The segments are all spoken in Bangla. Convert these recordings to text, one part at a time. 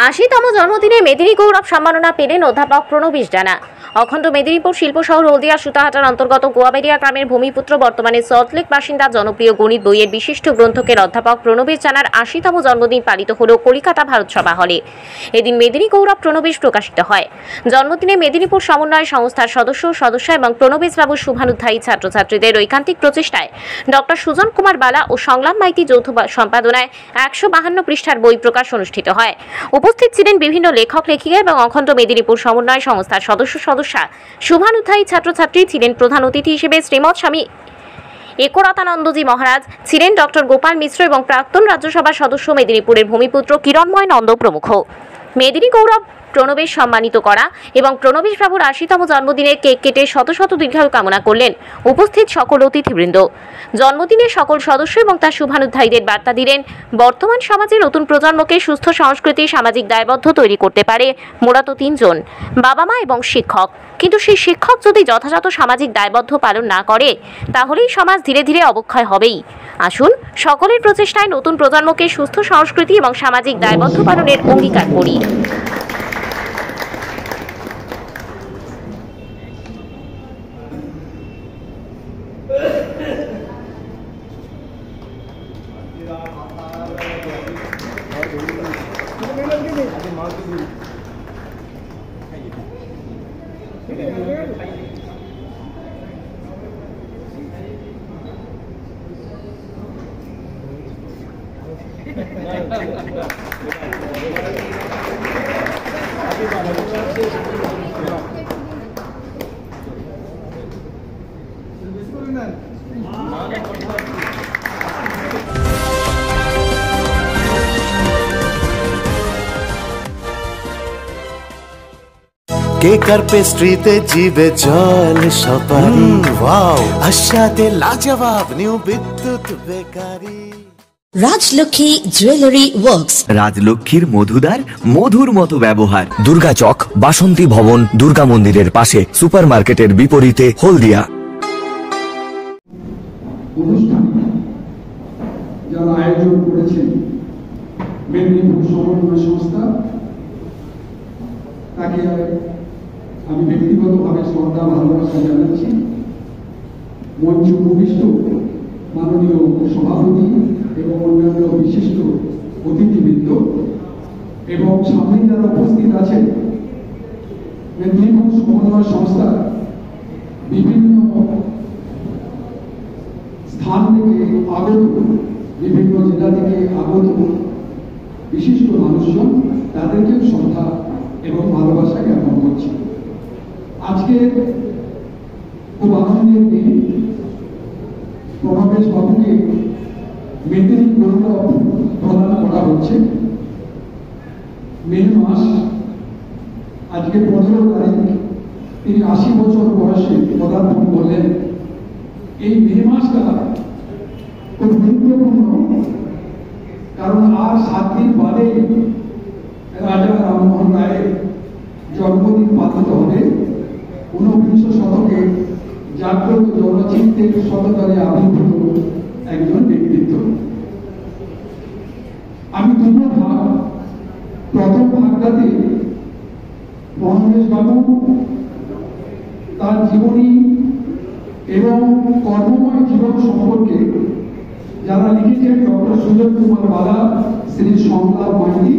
৮০তম জন্মদিনে মেদিনী গৌরব সম্মাননা পেলেন অধ্যাপক প্রণবেশ জানা। অখণ্ড মেদিনীপুর শিল্প শহর হলদিয়া সুতাহাটার অন্তর্গত গোয়াবেরিয়া গ্রামের ভূমিপুত্র, বর্তমানে সল্টলেক বাসিন্দা, জনপ্রিয় গণিত বইয়ের বিশিষ্ট গ্রন্থকের অধ্যাপক প্রণবেশ জানার ৮০তম জন্মদিন পালিত হল কলকাতা ভারতসভা হলে। এদিন মেদিনী গৌরব প্রণবেশ প্রকাশিত হয়। জন্মদিনে মেদিনীপুর সমন্বয় সংস্থার সদস্য এবং প্রণবেশবাবুর শুভানুধ্যায়ী ছাত্রছাত্রীদের ঐকান্তিক প্রচেষ্টায় ডক্টর সুজন কুমার বালা ও সংগ্রাম মাইতি যৌথ সম্পাদনায় ১৫২ পৃষ্ঠার বই প্রকাশ অনুষ্ঠিত হয়। উপস্থিত ছিলেন বিভিন্ন লেখক লেখিকা এবং অখণ্ড মেদিনীপুর সমন্বয় সংস্থার সদস্যা। শুভানুধ্যায়ী ছাত্রছাত্রী ছিলেন প্রধান অতিথি হিসেবে শ্রীমৎ স্বামী একরাতানন্দজি মহারাজ, ছিলেন ডক্টর গোপাল মিশ্র এবং প্রাক্তন রাজ্যসভার সদস্য মেদিনীপুরের ভূমিপুত্র কিরণময় নন্দ প্রমুখ। মেদিনী গৌরব প্রণবেশ সম্মানিত করা এবং প্রণবেশ বাবুর ৮০তম জন্মদিনে কেক কেটে শত শত দীর্ঘায়ু কামনা করলেন উপস্থিত সকল অতিথিবৃন্দ। জন্মদিনের সকল সদস্য এবং তার শুভানুধ্যায়ীদের বার্তা দিলেন, বর্তমান সমাজে নতুন প্রজন্মকে সুস্থ সংস্কৃতি, সামাজিক দায়বদ্ধ তৈরি করতে পারে মূলত তিনজন, বাবা মা এবং শিক্ষক। কিন্তু সেই শিক্ষক যদি যথাযথ সামাজিক দায়বদ্ধ পালন না করে, তাহলেই সমাজ ধীরে ধীরে অবক্ষয় হবেই। আসুন সকলের প্রচেষ্টায় নতুন প্রজন্মকে সুস্থ সংস্কৃতি এবং সামাজিক দায়বদ্ধ পালনের অঙ্গীকার করি। কেক আর পেস্ট্রিতে জিবে জল সপারি, ওয়াও আশাতে লাজবাব নিউ বিদ্যুৎ বেকারি। রাজলক্ষ্মী জুয়েলারি ওয়ার্কস, রাজলক্ষ্মীর মধুদার মধুর মতো ব্যবহার। দুর্গা চক, বাসন্তী ভবন, দুর্গা মন্দিরের পাশে, সুপার মার্কেটের বিপরীতে, হলদিয়া। যারা আয়োজন করেছেন মেদিনীপুর সমন্বয় সংস্থা, তাকে আমি ব্যক্তিগতভাবে শ্রদ্ধা ভালোবাসা জানাচ্ছি। মঞ্চ উপবিষ্ট মাননীয় সভাপতি এবং অন্যান্য বিশিষ্ট অতিথিবৃন্দ এবং সামনে যারা উপস্থিত আছেন, মেদিনীপুর সমন্বয় সংস্থা বিভিন্ন স্থান থেকে আগত, বিভিন্ন জেলা থেকে আগত বিশিষ্ট মানুষজন, তাদেরকে শ্রদ্ধা এবং ভালোবাসা জ্ঞাপন করছি। আজকে খুব আনন্দের দিন। প্রণবেশ বাবুকে মেদিনী গৌরব প্রদান করা হচ্ছে। মে মাস, আজকে 15 তারিখ, তিনি 80 বছর বয়সে পদার্পণ করলেন। এই মে মাসটা খুব গুরুত্বপূর্ণ, কারণ আর 7 দিন বাদে রাজা রামমোহন রায়ের জন্মদিন পালিত হবে। 19 শতকে জাগ্রত জনচিত্তের শততলে আবির্ভূত একজন ব্যক্তিত্ব। আমি দুটো ভাগ, প্রথম ভাগটাতে প্রণবেশ বাবু তার জীবনী এবং কর্মময় জীবন সম্পর্কে যারা লিখেছেন, ডক্টর সুজন কুমার বালা, শ্রী সংগ্রাম মাইতি,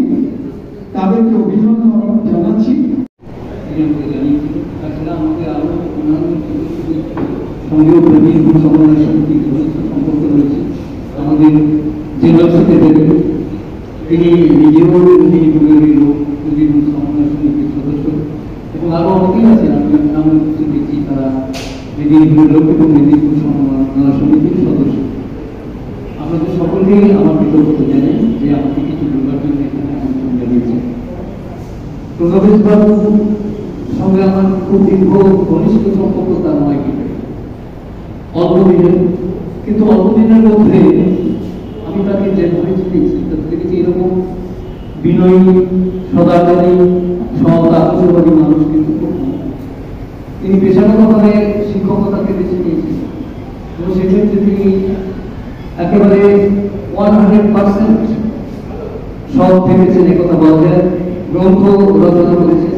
তাদেরকে অভিনন্দন জানাচ্ছি। আমাদের আরো সঙ্গেও মেদিনীপুর সমন্বয় সমিতির ঘনিষ্ঠ সম্পর্ক রয়েছে। আমাদের জেলা সেক্রেটারি, তিনি নিজেও মেদিনীপুরের লোক, মেদিনীপুর সমন্বয় সমিতির সদস্য এবং আরো অনেকেই আছেন। আমি কিছু দেখছি তারা মেদিনীপুরের লোক এবং মেদিনীপুর সমন্বয় সমিতির সদস্য। আপনাদের সকলকেই আমার কৃতজ্ঞতা জানাই যে আমাকে কিছু বলবার জন্য এখানে আমন্ত্রণ জানিয়েছেন। প্রণবেশ বাবুর সঙ্গে আমার খুব দীর্ঘ ঘনিষ্ঠ সম্পর্ক তার নয়, অল্প দিনের, কিন্তু অল্প দিনের মধ্যে আমি তাকে যেভাবে চিনেছি, তার দেখেছি এরকম বিনয়ী, সদাচারী, সৎ আদর্শবাদী মানুষ কিন্তু তিনি পেশাগতভাবে শিক্ষকতাকে বেছে নিয়েছিলেন এবং সেক্ষেত্রে তিনি একেবারে 100% সৎ থেকেছেন, একথা বলা যায়। গ্রন্থ রচনা করেছে,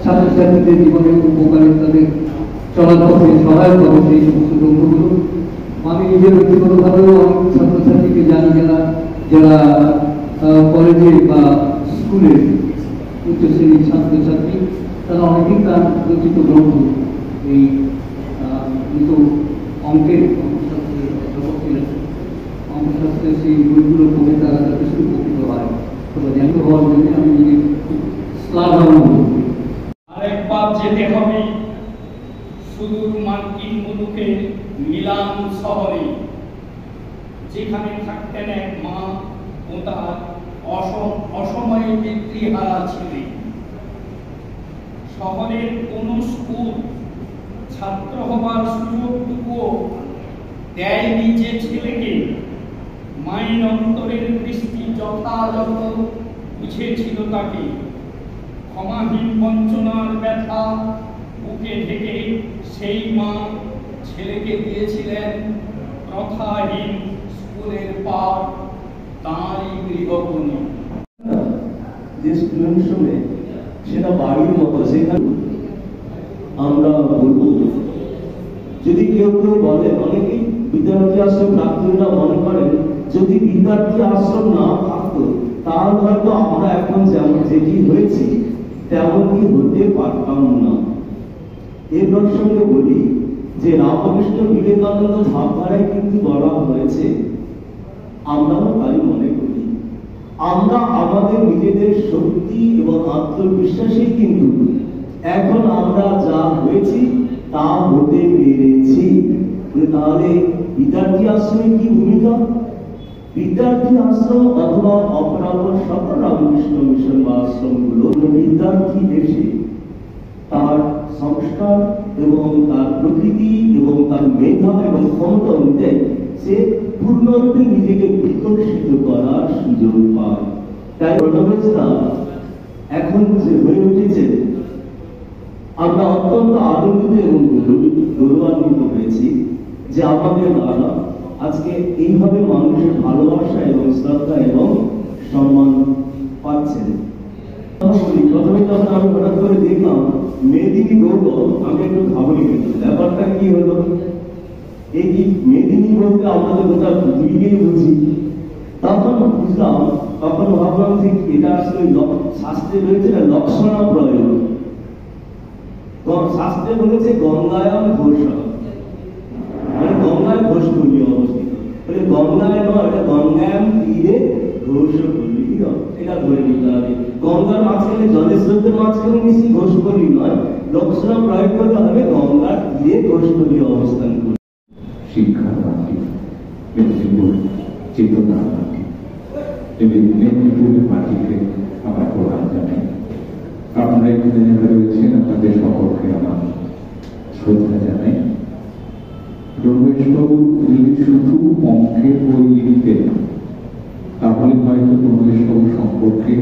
ছাত্রছাত্রীদের জীবনে উপকারে তাদের চলার পথে সহায়ক হবে সেই সমস্ত গ্রন্থগুলো। আমি নিজের ব্যক্তিগতভাবেও অনেক ছাত্রছাত্রীকে জানি যারা কলেজে বা স্কুলে উচ্চ শ্রেণীর ছাত্রছাত্রী, তারা অনেকেই তার রচিত গ্রন্থ এই কিন্তু অঙ্কের অঙ্কশাস্ত্রের সেই বইগুলো পড়ে তারা যথেষ্ট উপকৃত হয়। জ্ঞাত হওয়ার জন্য আমি নিজে শ্লাঘা অনুভব করি। আরেকবার যেতে হবে সুদূর মার্কিন মুলুকের মিলান শহরে, যেখানে থাকতেন এক মা ও তার অসময়ে পিতৃহারা ছেলে। শহরের কোন স্কুল ছাত্র হবার সুযোগটুকুও দেয়নি যে ছেলেকে। মায়ের অন্তরের দৃষ্টি যথাযথ বুঝেছিল তাকে। ক্ষমাহীন বঞ্চনার ব্যথা বুকে ঢেকে সেই মা ছেলেকে দিয়েছিলেন প্রথাহীন স্কুলের পাঠ, তাঁরই গৃহকোণে। যে স্টুডেন্ট শুনে সেটা বাড়ির মতো, সেখানে আমরা বলবো যদি কেউ বলে, অনেকেই বিদ্যার্থী আশ্রম প্রাক্তনীরা মনে করেন যদি বিদ্যার্থী আশ্রম না থাকতো তাহলে হয়তো আমরা এখন যেমন যেটি হয়েছি তেমনই হতে পারতাম না। এর প্রসঙ্গে বলি যে রামকৃষ্ণ বিবেকানন্দ ভাবধারায় কিন্তু বলা হয়েছে, আমরাও তাই মনে করি। আমরা আমাদের নিজেদের শক্তি এবং আত্মবিশ্বাসেই কিন্তু এখন আমরা যা হয়েছি তা হতে পেরেছি। তাহলে বিদ্যার্থী আশ্রমের কি ভূমিকা? বিদ্যার্থী আশ্রম অথবা অপরাপর সকল রামকৃষ্ণ মিশন বা আশ্রমগুলো বিদ্যার্থী এসে তার সংস্কার এবং তার প্রকৃতি এবং তার মেধা এবং ক্ষমতা অনুযায়ী সে পূর্ণরূপে নিজেকে বিকশিত করার সুযোগ পায়। তাই প্রণবেশরা এখন যে হয়ে উঠেছে, আমরা অত্যন্ত আনন্দিত এবং গৌরবান্বিত হয়েছি যে আমাদের দ্বারা আজকে এইভাবে মানুষের ভালোবাসা এবং শ্রদ্ধা এবং সম্মান পাচ্ছেন। প্রথমে যখন আমি হঠাৎ করে দেখলাম মেদিনী গৌরব, আমি একটু ভাবনি ব্যাপারটা কি হলো। এই মেদিনী বলতে আমাদের গোটা পৃথিবীকেই বুঝি। তখন বুঝলাম, তখন ভাবলাম যে এটা আসলে শাস্ত্রে রয়েছে না লক্ষণা প্রয়োগ। শাস্ত্রে বলেছে গঙ্গায়াম ঘোষ, মানে গঙ্গায় ঘোষগুলি অবস্থিত। বলে গঙ্গায় নয়, এটা গঙ্গায়াম তীরে ঘোষগুলি, এটা ধরে নিতে হবে। গঙ্গার মাঝখানে জলের স্রোতের মাঝখানে নিশ্চয়ই ঘোষগুলি নয়, লক্ষণা প্রয়োগ করতে হবে গঙ্গার তীরে ঘোষগুলি অবস্থান করে। শিক্ষার মাটি, মেদিনীপুর চেতনার মাটি, মেদিনীপুরের মাটিকে আমার প্রধান জানাই। আপনারা এখানে যারা রয়েছেন আপনাদের সকলকে আমার শ্রদ্ধা জানাই। রমেশবাবু যদি শুধু অঙ্কের বই লিখতেন তাহলে হয়তো রমেশবাবু সম্পর্কে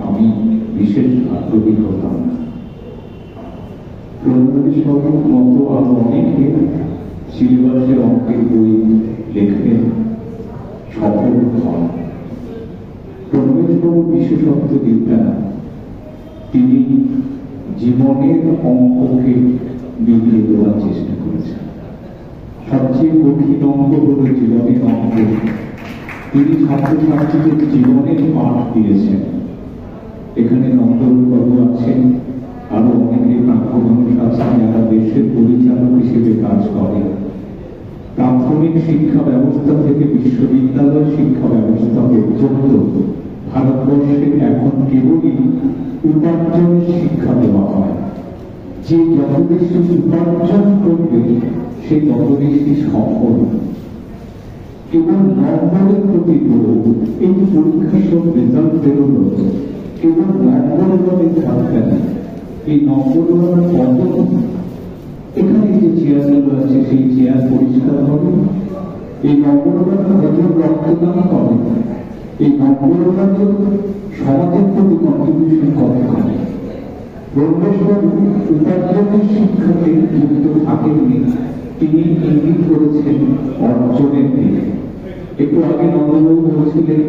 আমি বিশেষ আগ্রহী হতাম না। রমেশবাবুর মতো আরো অনেকে সিলেবাসের অঙ্কের বই লেখেন, সফল হন। রমেশবাবু বিশেষত্ব বিদ্যা, তিনি জীবনের অঙ্ককে মিলিয়ে দেওয়ার চেষ্টা করেছেন। সবচেয়ে কঠিন অঙ্ক হল জীবনের অঙ্ক। তিনি ছাত্রছাত্রীদের জীবনের পাঠ দিয়েছেন। এখানে নন্দবাবু আছেন, আরো অনেকে প্রাক্তনী আছেন যারা দেশের পরিচালক হিসেবে কাজ করেন। প্রাথমিক শিক্ষা ব্যবস্থা থেকে বিশ্ববিদ্যালয় শিক্ষা ব্যবস্থা পর্যন্ত ভারতবর্ষে এখন কেবলই উপার্জনের শিক্ষা দেওয়া হয়। যে যত বেশি উপার্জন করবে সে তত বেশি সফল। কেবল নম্বরের প্রতি লোক, এই যে পরীক্ষার সব রেজাল্ট বেরোলো, কেবল নম্বরের মধ্যে থাকবে না, এই নম্বর পদ্ধতি। এখানে যে চেয়ারগুলো আছে সেই চেয়ার পরিষ্কার হবে, এই নম্বরগুলো হজর রক্তদান হবে, এই নম্বরগুলো সমাজের প্রতি কন্ট্রিবিউশন করতে হবে। রমেশবাবু উপার্জনের শিক্ষাকে যুক্ত থাকেননি, তিনি ইঙ্গিত করেছেন অর্জনের দিকে। একটু আগে নন্দবাবু বলেছিলেন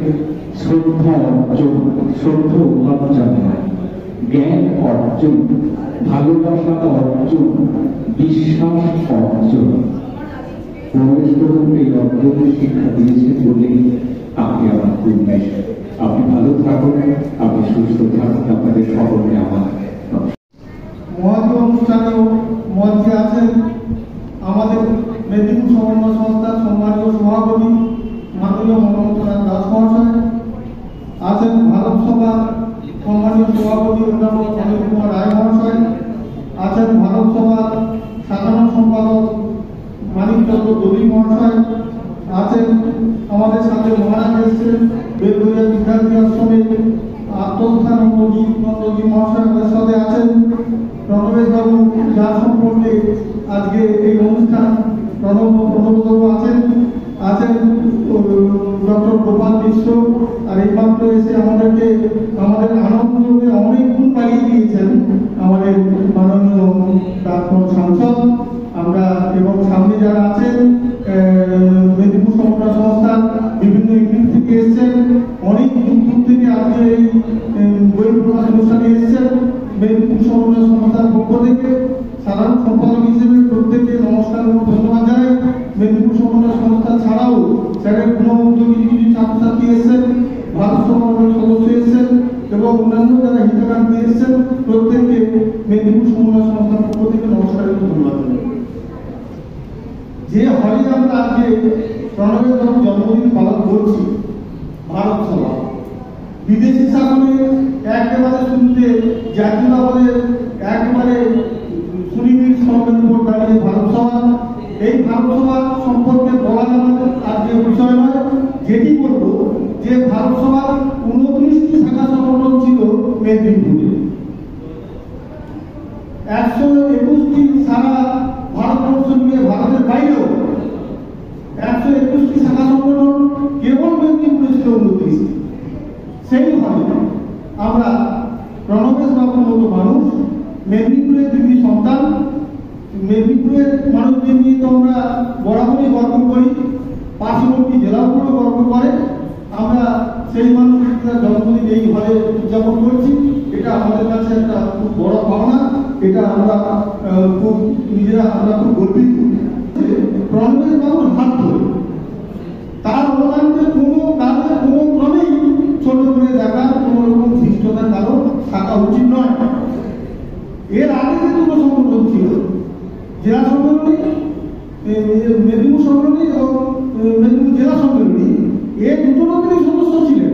শ্রদ্ধা অর্জন, শ্রদ্ধা উপার্জন। জ্ঞান অর্জন, ভালোবাসা অর্জন, বিশ্বাস অর্জন। প্রবেশ করুন এই অর্জনের শিক্ষা দিয়েছে বলে আপনি আমার খুব বেশি। আপনি ভালো থাকুন, আপনি সুস্থ থাকুন, আপনাদের সকলকে আমার মহতি অনুষ্ঠানেও মঞ্চে আছেন আমাদের মেদিনীপুর সমন্বয় সংস্থার সম্মানীয় সভাপতি মাননীয় মনোমোহন দাস মহাশয়, আছেন ভারত সভা সম্মানীয় সভাপতি অন্যান্য অনিল কুমার রায় মহাশয়, আছেন ভারত সভার সাধারণ সম্পাদক মানিক চন্দ্র দলি মহাশয়, আছেন আমাদের সাথে মহারাজ এসেছেন বেলগড়িয়া বিদ্যার্থী আশ্রমের আত্মস্থানন্দী মহাশয় আমাদের সাথে আছেন। প্রণবেশ বাবু যার সম্পর্কে আজকে এই অনুষ্ঠান প্রণববাবু আছেন, ডক্টর গোপাল মিশ্র, আর এইমাত্র এসে আমাদের আনন্দকে অনেক গুণ বাড়িয়ে দিয়েছেন আমাদের মাননীয় প্রাক্তন সাংসদ। আমরা এবং সামনে যারা আছেন মেদিনীপুর সমন্বয় সংস্থার বিভিন্ন ইউনিট থেকে এসেছেন, অনেক দূর দূর থেকে আজকে এই বই প্রকাশ অনুষ্ঠানে এসেছেন মেদিনীপুর সমন্বয় সংস্থার পক্ষ থেকে। সাধারণ সম্পাদক হিসেবে প্রত্যেককে নমস্কার এবং ধন্যবাদ জানাই। মেদিনীপুর সমন্বয় সংস্থা ছাড়াও স্যারের গুণমুগ্ধ কিছু ছাত্রছাত্রী এসেছেন, ভারত সমন্বয় সদস্য এসেছেন এবং অন্যান্য যারা হিতাকাঙ্ক্ষী এসেছেন, প্রত্যেককে মেদিনীপুর সমন্বয় সংস্থার পক্ষ থেকে নমস্কার এবং ধন্যবাদ জানাই। যে হলে আমরা আজকে প্রণবেশ বাবু জন্মদিন পালন করছি, ভারত সভা বিদেশি শাসনে একেবারে শুনতে জাতীয়তাবাদের একেবারে সুনিবিড় স্তম্ভের উপর দাঁড়িয়ে ভারত সভা। এই ভারত সভা সম্পর্কে বলা আমাদের আজকে বিষয় নয়, যেটি বলবো যে ভারত সভার 29টি শাখা সংগঠন ছিল মেদিনীপুরে, 121টি সারা ভারতবর্ষ নিয়ে ভারতের বাইরেও 121টি শাখা সংগঠন, কেবল মেদিনীপুরে ছিল 29টি। সেই ভাবে আমরা প্রণবেশ বাবুর মতো মানুষ, মেদিনীপুরের দিদি সন্তান, মেদিনীপুরের মানুষদের নিয়ে তো আমরা বরাবরই গর্ব করি, পার্শ্ববর্তী জেলাগুলো গর্ব করে। আমরা সেই মানুষের জন্মদিন এই ঘরে উদযাপন করছি, এটা আমাদের কাছে একটা খুব বড় পাওনা, এটা আমরা খুব গর্বিত। প্রণবেশ বাবুর হাত ধরে তার অবদানকে কোনো ক্রমেই ছোট করে দেখার কোনো রকম ধৃষ্টতার কারণ থাকা উচিত নয়। এর আগে যে দুটো সংগঠন ছিল, জেলা সম্মেলনী, মেদিনীপুর সম্মেলনী এবং মেদিনীপুর জেলা সম্মেলনী, এই দুটো লোকেরই সদস্য ছিলেন,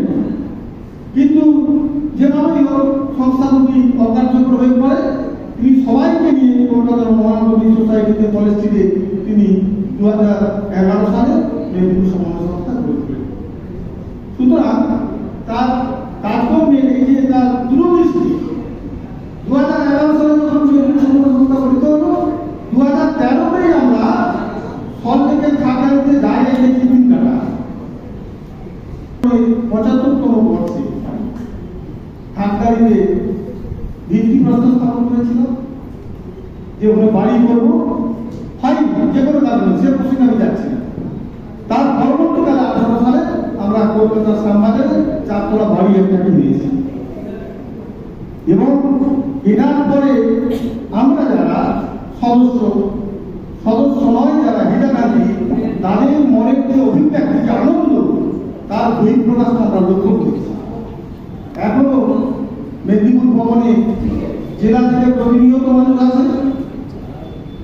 কিন্তু যেভাবেই হোক সংস্থা দুটি অকার্যকর হয়ে পড়ে, তিনি সবাইকে নিয়ে কলকাতার মহানগরী সোসাইটিতে কলেজ থেকে তিনি 2011 সালে মেদিনীপুর সমন্বয় সংস্থা গড়ে তোলেন। সুতরাং তার কার্যক্রমের এই যে তার দূরদৃষ্টি, 2011 সালে যখন মেদিনীপুর সমন্বয় সংস্থা গঠিত হলো, 2013-তেই আমরা সল্টলেকের খাগড়াতে জায়গায় দেখি দিন কাটা 75তম বর্ষে খাগড়াতে ভিত্তিপ্রস্তর স্থাপন করেছিল যে ওখানে বাড়ি করবো, হয়নি যে কোনো কারণে, সে প্রসঙ্গে আমি যাচ্ছি না। তার পরবর্তীকালে 18 সালে আমরা কলকাতার শ্যামবাজারে 4 তলা বাড়ি একটাকে নিয়েছি এবং এটার পরে আমরা যারা সদস্য নয়, যারা হিতাকাঙ্ক্ষী, তাদের মনের যে অভিব্যক্তি, যে আনন্দ, তার বহিঃপ্রকাশ আমরা লক্ষ্য করছি। এখনো মেদিনীপুর ভবনে জেলা থেকে প্রতিনিয়ত মানুষ আসে,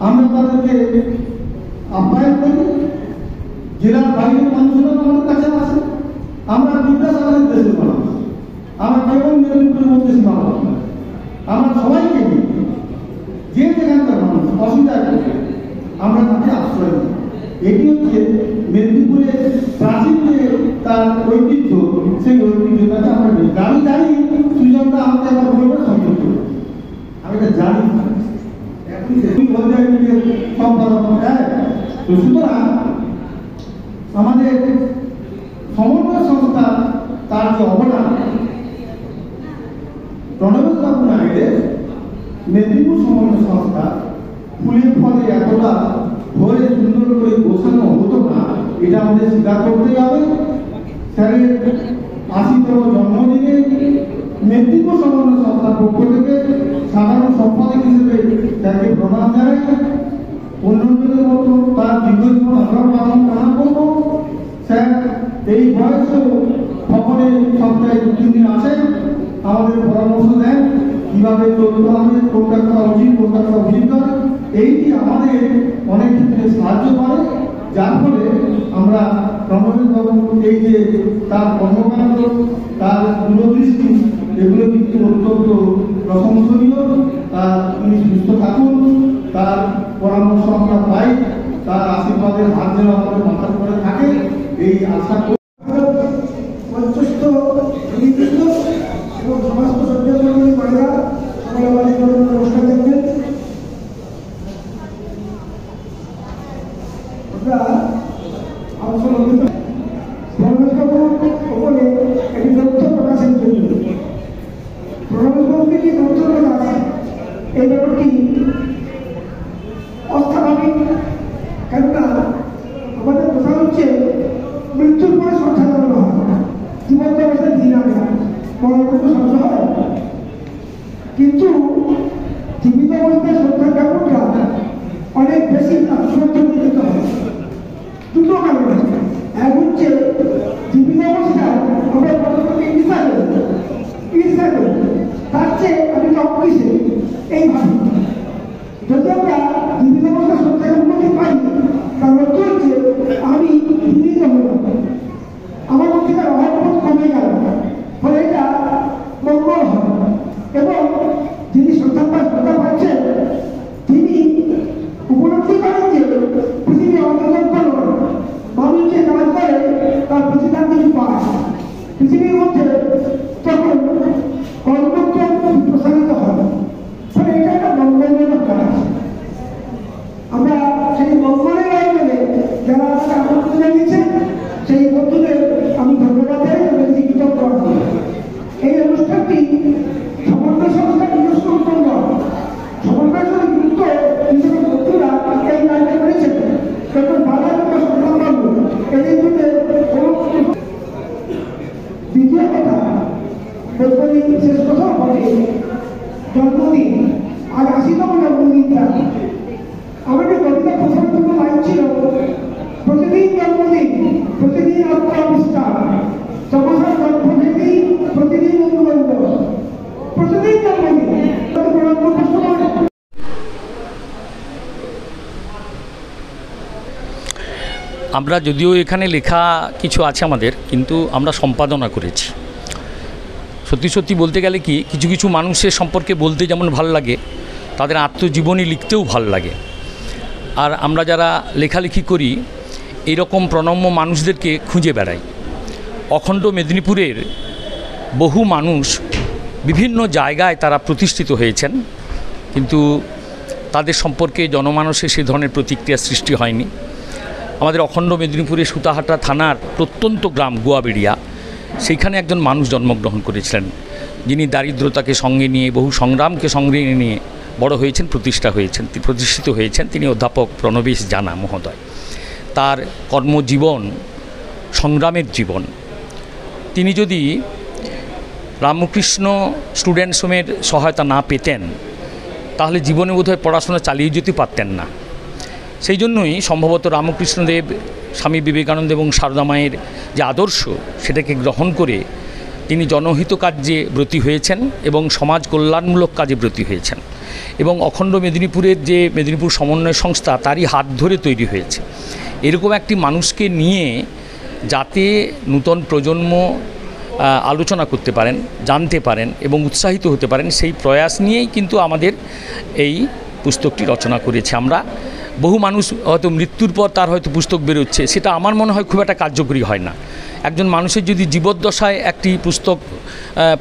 আমরা তাদেরকে আপ্যায়ন করি, জেলার বাইরের মানুষরা আমাদের কাছে আসে। আমরা বিদ্যাসাগরের দেশের মানুষ, আমরা কেবল মেদিনীপুরের মধ্যে সীমাবদ্ধ নয়, আমরা সবাইকে নিয়ে যে যেখানকার মানুষ অসুবিধা করবে আমরা তাকে আশ্রয় দিই। এটি হচ্ছে মেদিনীপুরের প্রাচীন যে তার ঐতিহ্য, সেই ঐতিহ্যটাকে আমরা নিই। আমি জানি সুজনটা আমাকে আমার বলবে সংযুক্ত, আমি এটা জানি, সুতরাং আমাদের সমন্বয় সংস্থা তার যে অবদান, প্রণবেশ বাবু না এলে মেদিনীপুর সমন্বয় সংস্থা ফুলের ফলে এতটা ভরে সুন্দর করে গোছানো হতো না, এটা আমাদের স্বীকার করতেই হবে। স্যারের 80তম জন্মদিনে নেতৃত্ব সমন্বয় সংস্থার পক্ষ থেকে সাধারণ সম্পাদক হিসেবে তাকে প্রণাম জানাই। অন্যদের মতো তার দীর্ঘজীবন আমরা কামনা করবো। স্যার এই বয়সেও খবরে সপ্তাহে 2-3 দিন আসেন, আমাদের পরামর্শ দেন কিভাবে চলতে হবে, কোনটা করা উচিত কোনটা করা উচিত নয়। এইটি আমাদের অনেক ক্ষেত্রে সাহায্য করে, যার ফলে আমরা প্রণবেশ বাবু এই যে তার কর্মকাণ্ড, তার দূরদৃষ্টি, এগুলো কিন্তু অত্যন্ত প্রশংসনীয়। তার তিনি সুস্থ থাকুন, তার পরামর্শ আমরা পাই, তার আশীর্বাদের হাত যেন আমাদের মাথার উপরে থাকে, এই আশা করি। মঞ্চস্থ নেতৃত্ব এবং সমস্ত সজ্জনমণ্ডলী মায়েরা সকলে আমাদের নমস্কার জানাবেন। আমরা প্রণবেশবাবুর উপরে একটি তথ্য প্রকাশের জন্য প্রণবেশবাবুকে যে তথ্য প্রকাশ, এই ব্যাপারটি অস্বাভাবিক। কেননা আমাদের কথা হচ্ছে মৃত্যুর পরে শ্রদ্ধা জানানো হয়, জীবন্ত অবস্থায় দিন আনে মরার কোনো শ্রদ্ধা হয়। কিন্তু জীবিত অবস্থায় শ্রদ্ধার ব্যাপারটা অনেক বেশি শ্রদ্ধা দিতে হয়। দুটো কারণ আছে। এক হচ্ছে জীবিত অবস্থায় আমরা কতটুকু ঈর্ষা করি, তার চেয়ে আমি অকিসে এই ভাবি। যদি আমরা জীবিত অবস্থায় শ্রদ্ধাকে উন্নতি পাই, তার অর্থ হচ্ছে আমি বিনীত হলাম, আমার মধ্যে অহংবোধ কমে গেল, ফলে এটা মঙ্গল হয়। এবং যিনি শ্রদ্ধা পাচ্ছেন তিনি উপলব্ধি করেন যে পৃথিবী অন্তর্গত নয়, মানুষ যে কাজ করে তার প্রতিদান তিনি পায়। পৃথিবীর মধ্যে তখন কর্মত্ব প্রসারিত হয়, ফলে এটা একটা মঙ্গলজনক কাজ। আমরা সেই মঙ্গলের আয়োজনে যারা আমাকে আমন্ত্রণ জানিয়েছেন সেই বন্ধুদের আমি ধন্যবাদ দেয় এবং কৃতজ্ঞ আছি। এই অনুষ্ঠানটি সমন্বয় সংস্থার নিজস্ব উদ্যোগ নয়, সমন্বয় যুক্ত নিজস্ব বন্ধুরা এই কাজটা করেছেন। তখন বাধা এবং সম্মানবাবু এই জন্য। দ্বিতীয় কথা বলবই, শেষ কথা বলে জন্মদিন, আজ 80তম জন্মদিনটা। আমাদের কবিতা প্রথম লাইন ছিল, প্রতিদিন জন্মদিন প্রতিদিন আত্মাবিষ্কার, সমাজের জন্মভেদী প্রতিদিন অনুবন্ধ, প্রতিদিন জন্মদিন। আমরা যদিও এখানে লেখা কিছু আছে আমাদের, কিন্তু আমরা সম্পাদনা করেছি। সত্যি সত্যি বলতে গেলে কি, কিছু কিছু মানুষের সম্পর্কে বলতে যেমন ভাল লাগে, তাদের আত্মজীবনী লিখতেও ভাল লাগে। আর আমরা যারা লেখালেখি করি, এইরকম প্রণম্য মানুষদেরকে খুঁজে বেড়াই। অখণ্ড মেদিনীপুরের বহু মানুষ বিভিন্ন জায়গায় তারা প্রতিষ্ঠিত হয়েছেন, কিন্তু তাদের সম্পর্কে জনমানসে সে ধরনের প্রতিক্রিয়া সৃষ্টি হয়নি। আমাদের অখণ্ড মেদিনীপুরের সুতাহাটা থানার প্রত্যন্ত গ্রাম গোয়াবেড়িয়া, সেইখানে একজন মানুষ জন্মগ্রহণ করেছিলেন, যিনি দারিদ্রতাকে সঙ্গে নিয়ে, বহু সংগ্রামকে সঙ্গে নিয়ে বড় হয়েছেন, প্রতিষ্ঠিত হয়েছেন। তিনি অধ্যাপক প্রণবেশ জানা মহোদয়। তার কর্মজীবন সংগ্রামের জীবন। তিনি যদি রামকৃষ্ণ স্টুডেন্টস হোমের সহায়তা না পেতেন, তাহলে জীবনে বোধহয় পড়াশোনা চালিয়ে যেতে পারতেন না। সেই জন্যই সম্ভবত রামকৃষ্ণদেব, স্বামী বিবেকানন্দ এবং সারদা মায়ের যে আদর্শ, সেটাকে গ্রহণ করে তিনি জনহিত কার্যে ব্রতী হয়েছেন এবং সমাজ কল্যাণমূলক কাজে ব্রতী হয়েছেন। এবং অখণ্ড মেদিনীপুরের যে মেদিনীপুর সমন্বয় সংস্থা, তারই হাত ধরে তৈরি হয়েছে। এরকম একটি মানুষকে নিয়ে যাতে নূতন প্রজন্ম আলোচনা করতে পারেন, জানতে পারেন এবং উৎসাহিত হতে পারেন, সেই প্রয়াস নিয়েই কিন্তু আমাদের এই পুস্তকটি রচনা করেছি আমরা। বহু মানুষ হয়তো মৃত্যুর পর তার হয়তো পুস্তক বেরোচ্ছে, সেটা আমার মনে হয় খুব একটা কার্যকরী হয় না। একজন মানুষের যদি জীবদ্দশায় একটি পুস্তক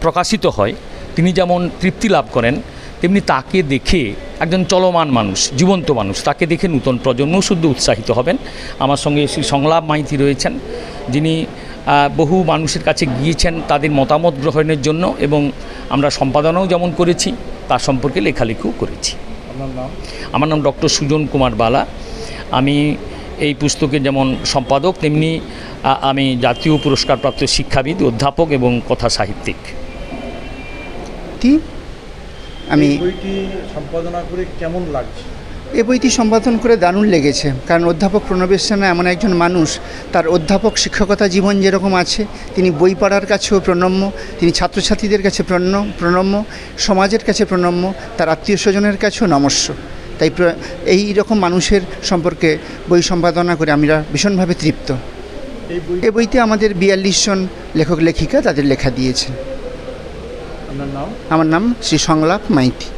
প্রকাশিত হয়, তিনি যেমন তৃপ্তি লাভ করেন, তেমনি তাকে দেখে একজন চলমান মানুষ, জীবন্ত মানুষ, তাকে দেখে নূতন প্রজন্ম শুদ্ধ উৎসাহিত হবেন। আমার সঙ্গে শ্রী সংলাপ মাইতি রয়েছেন, যিনি বহু মানুষের কাছে গিয়েছেন তাদের মতামত গ্রহণের জন্য, এবং আমরা সম্পাদনাও যেমন করেছি, তার সম্পর্কে লেখালেখিও করেছি। আমার নাম ডক্টর সুজন কুমার বালা। আমি এই পুস্তকের যেমন সম্পাদক, তেমনি আমি জাতীয় পুরস্কারপ্রাপ্ত শিক্ষাবিদ, অধ্যাপক এবং কথা সাহিত্যিক। সত্যি আমি বইটি সম্পাদনা করে কেমন লাগছে? এই বইটি সম্পাদন করে দারুণ লেগেছে, কারণ অধ্যাপক প্রণবেশ জানা এমন একজন মানুষ, তার অধ্যাপক শিক্ষকতা জীবন যেরকম আছে, তিনি বই পড়ার কাছেও প্রণম্য, তিনি ছাত্রছাত্রীদের কাছে প্রণম্য, সমাজের কাছে প্রণম্য, তার আত্মীয় স্বজনের কাছেও নমস্য। তাই এই রকম মানুষের সম্পর্কে বই সম্পাদনা করে আমরা ভীষণভাবে তৃপ্ত। এই বইতে আমাদের 42 জন লেখক লেখিকা তাদের লেখা দিয়েছেন। আপনার নাম? আমার নাম শ্রী সংলাপ মাইতি।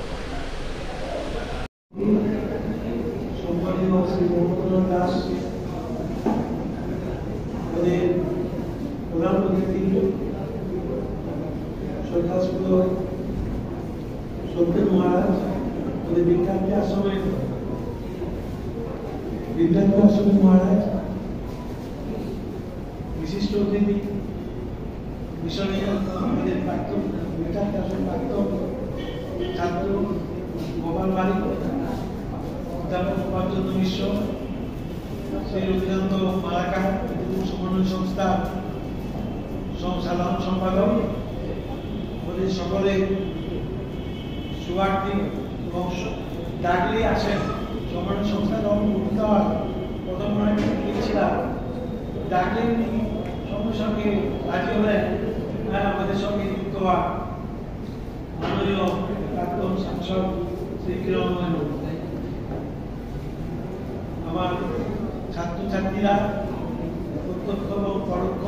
মহারাজ বিশিষ্ট অতিথি মিশনীয় আমাদের প্রাক্তন ছাত্র গোপাল বারিক, অধ্যাপক উপাচার্য মিশ্র, শ্রী রবীন্দ্রনাথ মালাকার সমন্বয় সংস্থার সাধারণ সম্পাদক, আমাদের সকলে শুভার্থী এবং ডাকলেই আসেন। সমন্বয় সংস্থার অনুভূত হওয়ার প্রথম গিয়েছিলাম, ডাকলেন সঙ্গে সঙ্গে রাজি হলেন আমাদের সঙ্গে যুক্ত হওয়া মাননীয় প্রাক্তন সাংসদ শ্রী কিরণ মণ্ডল। আমার ছাত্রছাত্রীরা প্রত্যক্ষ এবং পরোক্ষ,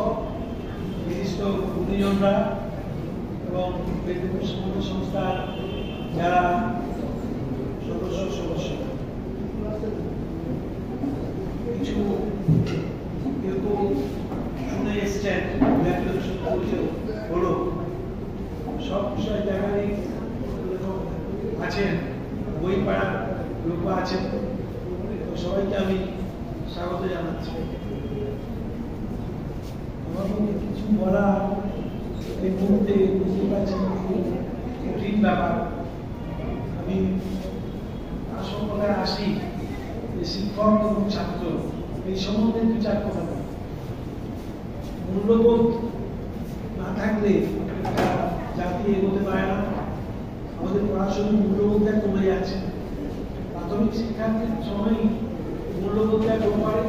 বিশিষ্ট গুণীজনরা এবং মেদিনীপুর সমন্বয় সংস্থার যারা সদস্য কিছু কেউ শুনে এসছেন, হলো সব বিষয় জায়গায় আছেন, বই পড়ার লোক আছেন, তো সবাইকে আমি স্বাগত জানাচ্ছি। আমার মধ্যে কিছু বলা এই মুহূর্তে বুঝতে পারছেন কঠিন ব্যাপার। আমি আসল কথায় আসি যে শিক্ষক এবং ছাত্র এই সম্বন্ধে বিচার করা যায়। মূল্যবোধ না থাকলে জাতি এগোতে পারে না। আমাদের পড়াশোনার মূল্যবোধটা কমে যাচ্ছে। প্রাথমিক শিক্ষার সময়ই মূল্যবোধটা কমে পড়ে।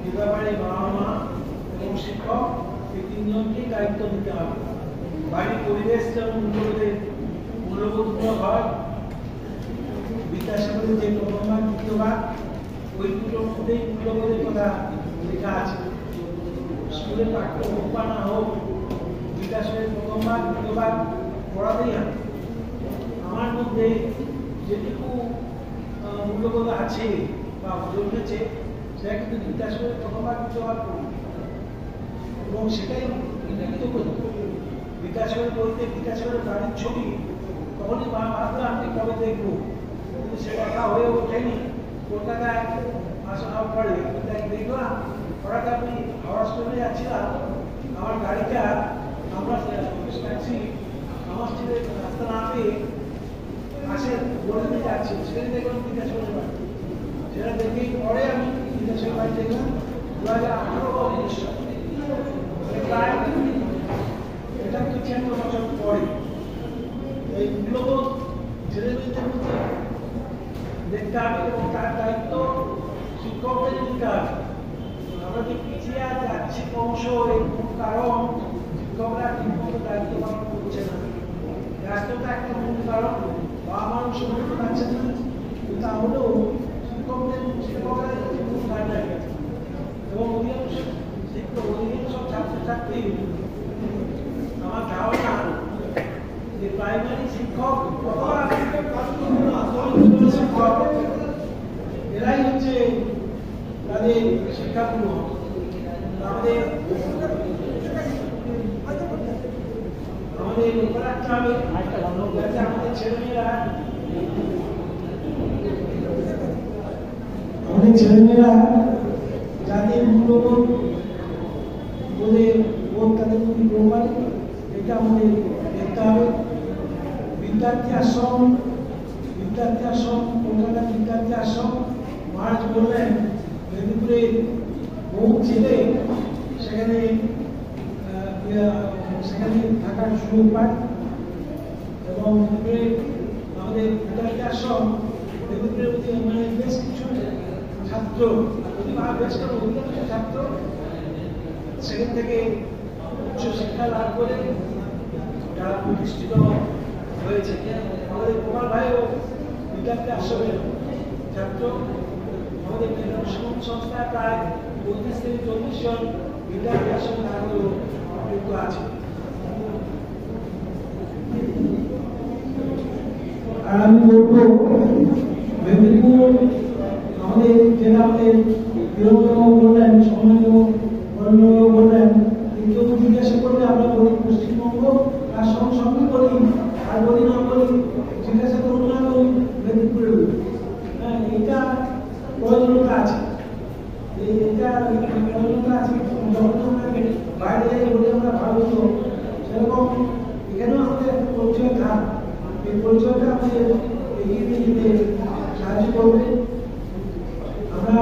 এ ব্যাপারে বাবা মা এবং শিক্ষক এই তিনজনকেই দায়িত্ব নিতে হবে। বাড়ির পরিবেশ যেমন মূল্যবোধগুলো হয়, বিদ্যাসাগরের যে প্রথমবার দ্বিতীয়বার ওই দুটোর মধ্যেই মূল্যবোধের কথা লেখা আছে। স্কুলে পাঠ্য হোক বা না হোক, বিদ্যাসাগরের প্রথমবার দ্বিতীয়বার পড়াতেই হবে। আমার মধ্যে যেটুকু মূল্যবোধ আছে বা জন্মেছে সেটা কিন্তু বিদ্যাসাগরের প্রথমবার দ্বিতীয়বার পড়ি এবং সেটাই বিদ্যাসাগরের বলতে বিদ্যাসাগরের বাড়ির ছবি তখনই ভাবলাম আমি কবে দেখবো, কিন্তু সে কথা হয়ে ওঠেনি। কলকাতায় আসার পরে দেখলাম হঠাৎ আমি হাওড়া স্টেশনে যাচ্ছিলাম, আমার গাড়িটা আমরা ট্যাক্সি আমার স্টেশনে রাস্তা না পেয়ে আসে বলে দিয়ে যাচ্ছি, সেখানে দেখলাম বিদ্যাসাগরের বাড়ি। সেটা দেখেই পরে আমি বিদ্যাসাগরের বাড়ি দেখলাম 2018 প্রায় এটা 95 বছর পরে। এই মূল্যবোধ ছেলেমেয়েদের মধ্যে দেখতে হবে এবং তার দায়িত্ব শিক্ষকদের নিতে হবে। আমরা যে পিছিয়ে যাচ্ছি ক্রমশ এর মূল কারণ শিক্ষকরা ঠিকমতো দায়িত্ব পালন করছে না। ব্যস্ততা একটা মূল কারণ, বাবা মাও সময় পাচ্ছে না, তাহলেও শিক্ষকরা মূল দায়িত্ব গেছে এবং অধিকাংশ ছাত্রছাত্রী আমার ধারণা যে প্রাইমারি শিক্ষক শিক্ষক এরাই হচ্ছে তাদের শিক্ষাগুলো। আমাদের লক্ষ্য রাখতে হবে যাতে আমাদের ছেলেমেয়েরা যাদের মূল্যবোধ বোধ তাদের প্রতি প্রমাণ, এটা আমাদের দেখতে হবে। বিদ্যার্থী আশ্রম কলকাতা বিদ্যার্থী আশ্রম মহারাজ বললেন মেদিনীপুরে বহু ছেলে সেখানে থাকার সুযোগ পায় এবং এবং আমাদের বিদ্যালয়কে আসম মেদিনীপুরের প্রতি মানে বেশ কিছু ছাত্র বেশ কিছু অভিজ্ঞ ছাত্র সেখান থেকে উচ্চশিক্ষা লাভ করে তারা প্রতিষ্ঠিত হয়েছে। আমাদের কুমার ভাইও বিদ্যালয়কে আসমের ছাত্র। আমাদের কেন্দ্র সংস্থায় প্রায় 35 থেকে 40 জন বিদ্যালয়কে আসলে তারাও যুক্ত আছে। আর আমি বলবো মেদিনীপুর আমাদের যেটা আমাদের বিরোধীরাও বললেন, সম্মানীয় বললেন, কেউ জিজ্ঞাসা করলে আমরা বলি পশ্চিমবঙ্গ, আর সঙ্গে বলি আর বলি না বলি জিজ্ঞাসা করবো না বলি মেদিনীপুরের। হ্যাঁ, এটা প্রয়োজনীয়তা আছে, এটা প্রয়োজনীয়তা আছে। যখন আমরা বাইরে যাই বলি আমরা ভারতীয়, সেরকম এখানেও আমাদের একটা পরিচয় থাক, এই পরিচয়টা আমাদের এগিয়ে নিয়ে যেতে সাহায্য করবে। আমরা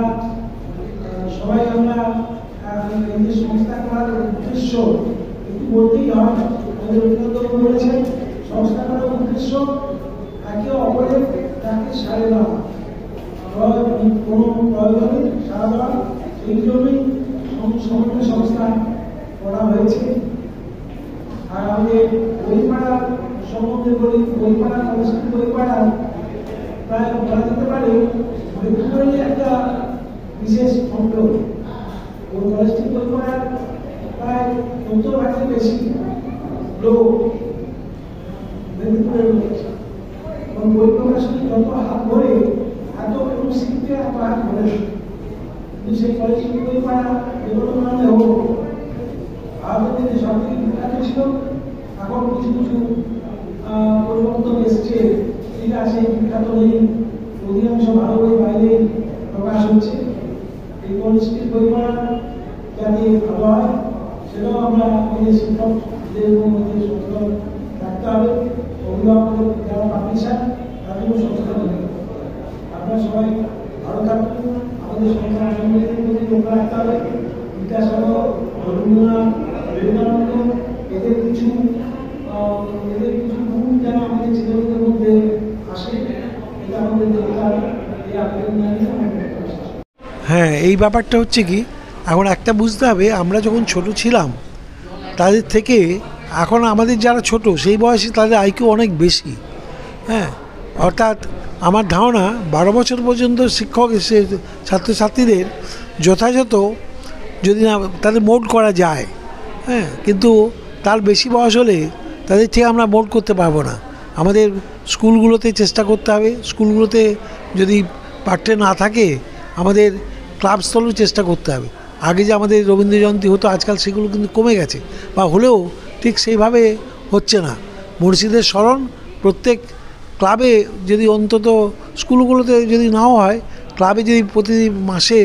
সবাই আমরা এই যে সংস্থা করার উদ্দেশ্য একটু বলতেই হয়, আমাদের অভিনন্দন বলেছেন সংস্থা করার উদ্দেশ্য একে অপরের তাকে সারে দেওয়া, কোনো প্রয়োজনে সারা দেওয়া, সেই জন্যই সমন্বয় সংস্থা করা হয়েছে। আর আমাদের বইপাড়ার সম্বন্ধে বলি, বইপাড়া কলেজটি বইপাড়া প্রায় বলা যেতে পারে মেদিনীপুরের একটা বিশেষ খণ্ড। ওই কলেজটি বইপাড়ার প্রায় 70% বেশি লোক মেদিনীপুরের রয়েছে এবং বই প্রকাশনী যত হাত ধরে এত কোনো শিখতে এত হাত ধরে, কিন্তু সেই কলেজটি বইপাড়া যেগুলো মানে হোক ভারতের দিনে সব থেকে বিখ্যাত ছিল। এখন কিছু কিছু পরিবর্তন এসছে, ঠিক আছে, বিখ্যাত নেই, অধিকাংশ ভালো বই বাইরে প্রকাশ হচ্ছে। এই কলেজটির বইপাড়া যাতে ভালো হয় সেটাও আমরা আমাদের শিক্ষকদের মধ্যে সচেতন রাখতে হবে। অভিভাবক যারা পাবলিশার তাদেরও সচেতন থাকতে হবে। আপনারা সবাই ভালো থাকবেন, আমাদের সংস্থার প্রতি লক্ষ্য রাখতে হবে। বিদ্যাসাগর, রবীন্দ্রনাথ, বিবেকানন্দ এদের কিছু গুণ যেন আমাদের ছেলেমেয়েদের মধ্যে আসে, এটা আমাদের দেখতে হবে। এই আবেদন জানিয়ে হ্যাঁ, এই ব্যাপারটা হচ্ছে কি, এখন একটা বুঝতে হবে, আমরা যখন ছোট ছিলাম তাদের থেকে এখন আমাদের যারা ছোট সেই বয়সে তাদের আইকিউ অনেক বেশি। হ্যাঁ, অর্থাৎ আমার ধারণা 12 বছর পর্যন্ত শিক্ষক এসে ছাত্রছাত্রীদের যথাযথ যদি না তাদের মোল্ড করা যায়, হ্যাঁ, কিন্তু তার বেশি বয়স হলে তাদের ঠিক আমরা মোল্ড করতে পারবো না। আমাদের স্কুলগুলোতে চেষ্টা করতে হবে, স্কুলগুলোতে যদি পাঠ্যে না থাকে আমাদের ক্লাব স্তরেও চেষ্টা করতে হবে। আগে যে আমাদের রবীন্দ্র জয়ন্তী হতো আজকাল সেগুলো কিন্তু কমে গেছে, বা হলেও ঠিক সেইভাবে হচ্ছে না। মুর্শিদের স্মরণ প্রত্যেক ক্লাবে যদি অন্তত স্কুলগুলোতে যদি নাও হয়, ক্লাবে যদি প্রতি মাসে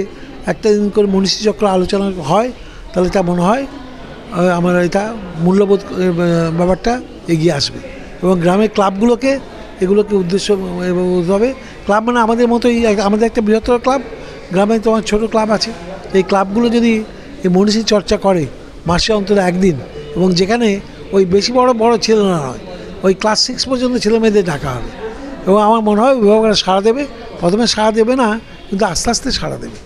একটা দিন করে মনীষী চক্র আলোচনা হয় তাহলে তা মনে হয় আমার এটা মূল্যবোধ ব্যাপারটা এগিয়ে আসবে। এবং গ্রামের ক্লাবগুলোকে এগুলোকে উদ্দেশ্য হবে। ক্লাব মানে আমাদের মতোই, আমাদের একটা বৃহত্তর ক্লাব, গ্রামে তোমার ছোটো ক্লাব আছে। এই ক্লাবগুলো যদি এই মনীষী চর্চা করে মাসে অন্তত একদিন, এবং যেখানে ওই বেশি বড় বড় ছেলেরা নয়, ওই ক্লাস 6 পর্যন্ত ছেলেমেয়েদের ডাকা হবে, এবং আমার মনে হয় অভিভাবকরা সাড়া দেবে। প্রথমে সাড়া দেবে না, কিন্তু আস্তে আস্তে সাড়া দেবে।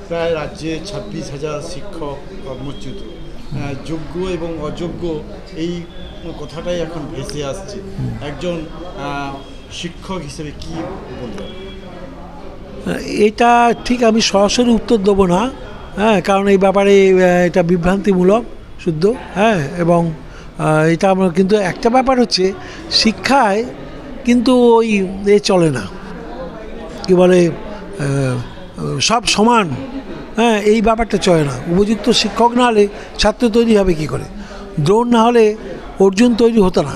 প্রায় রাজ্যে 26,000 শিক্ষক কর্মচ্যুত, যোগ্য এবং অযোগ্য এই কথাটাই এখন ভেসে আসছে। একজন শিক্ষক হিসেবে কি বলবেন? এটা ঠিক আমি সরাসরি উত্তর দেবো না, হ্যাঁ, কারণ এই ব্যাপারে এটা বিভ্রান্তিমূলক শুদ্ধ, হ্যাঁ, এবং এটা আমরা কিন্তু একটা ব্যাপার হচ্ছে শিক্ষায় কিন্তু ওই চলে না, কি বলে সব সমান, হ্যাঁ, এই ব্যাপারটা চলে না। উপযুক্ত শিক্ষক না হলে ছাত্র তৈরি হবে কি করে? দ্রোণ না হলে অর্জুন তৈরি হতো না,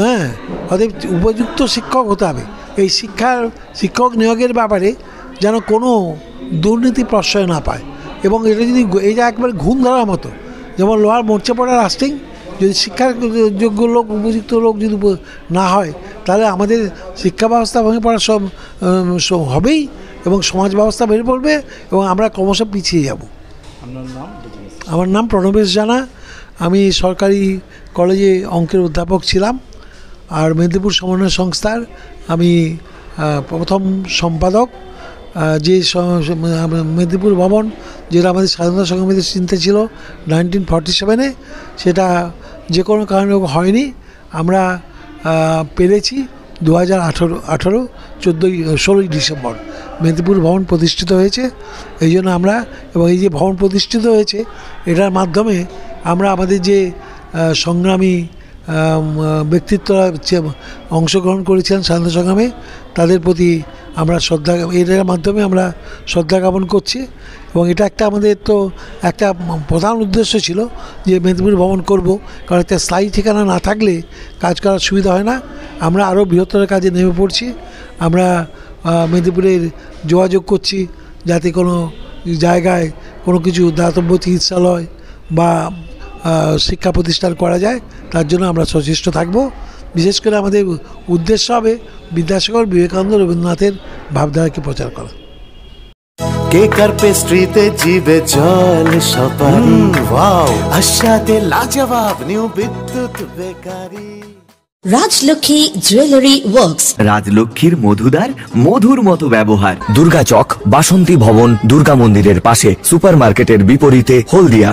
হ্যাঁ, অতএব উপযুক্ত শিক্ষক হতে হবে। এই শিক্ষক নিয়োগের ব্যাপারে যেন কোনো দুর্নীতি প্রশ্রয় না পায়, এবং এটা যদি এটা একবারে ঘুম ধরার মতো, যেমন লোহার মরচে পড়া লাস্টিং, যদি শিক্ষার যোগ্য লোক উপযুক্ত লোক যদি না হয় তাহলে আমাদের শিক্ষা ব্যবস্থা ভেঙে পড়া সব হবেই, এবং সমাজ ব্যবস্থা ভেঙে পড়বে, এবং আমরা ক্রমশ পিছিয়ে যাব। আমার নাম প্রণবেশ জানা, আমি সরকারি কলেজে অঙ্কের অধ্যাপক ছিলাম, আর মেদিনীপুর সমন্বয় সংস্থার আমি প্রথম সম্পাদক। যে মেদিনীপুর ভবন যেটা আমাদের স্বাধীনতা সংগ্রামীদের চিন্তা ছিল 1947-এ, সেটা যে কোনো কারণে হয়নি। আমরা পেরেছি 2018-16 ডিসেম্বর মেদিনীপুর ভবন প্রতিষ্ঠিত হয়েছে। এই জন্য আমরা, এবং এই যে ভবন প্রতিষ্ঠিত হয়েছে এটার মাধ্যমে আমরা আমাদের যে সংগ্রামী ব্যক্তিত্বরা অংশগ্রহণ করেছিলেন স্বাধীনতা সংগ্রামে, তাদের প্রতি আমরা শ্রদ্ধা, এটার মাধ্যমে আমরা শ্রদ্ধা জ্ঞাপন করছি। এবং এটা একটা আমাদের তো একটা প্রধান উদ্দেশ্য ছিল যে মেদিনীপুর ভবন করব, কারণ একটা স্থায়ী ঠিকানা না থাকলে কাজ করার সুবিধা হয় না। আমরা আরও বৃহত্তর কাজে নেমে পড়ছি। আমরা মেদিনীপুরের যোগাযোগ করছি যাতে কোনো জায়গায় কোনো কিছু দাতব্য চিকিৎসালয় বা শিক্ষা প্রতিষ্ঠান করা যায়, তার জন্য আমরা সচেষ্ট থাকব। বিশেষ করে আমাদের উদ্দেশ্য হবে বিদ্যাসাগর, বিবেকানন্দ, রবীন্দ্রনাথের ভাবধারাকে প্রচার করা। কেক আর পেস্ট্রিতে জিবে জল সপারি, ওয়াও আশাতে লাজবাব নিউ বিদ্যুৎ বেকারি। রাজলক্ষ্মী জুয়েলারি ওয়ার্কস, রাজলক্ষ্মীর মধুদার মধুর মতো ব্যবহার। দুর্গা চক, বাসন্তী ভবন, দুর্গা মন্দিরের পাশে, সুপার মার্কেটের বিপরীতে, হলদিয়া।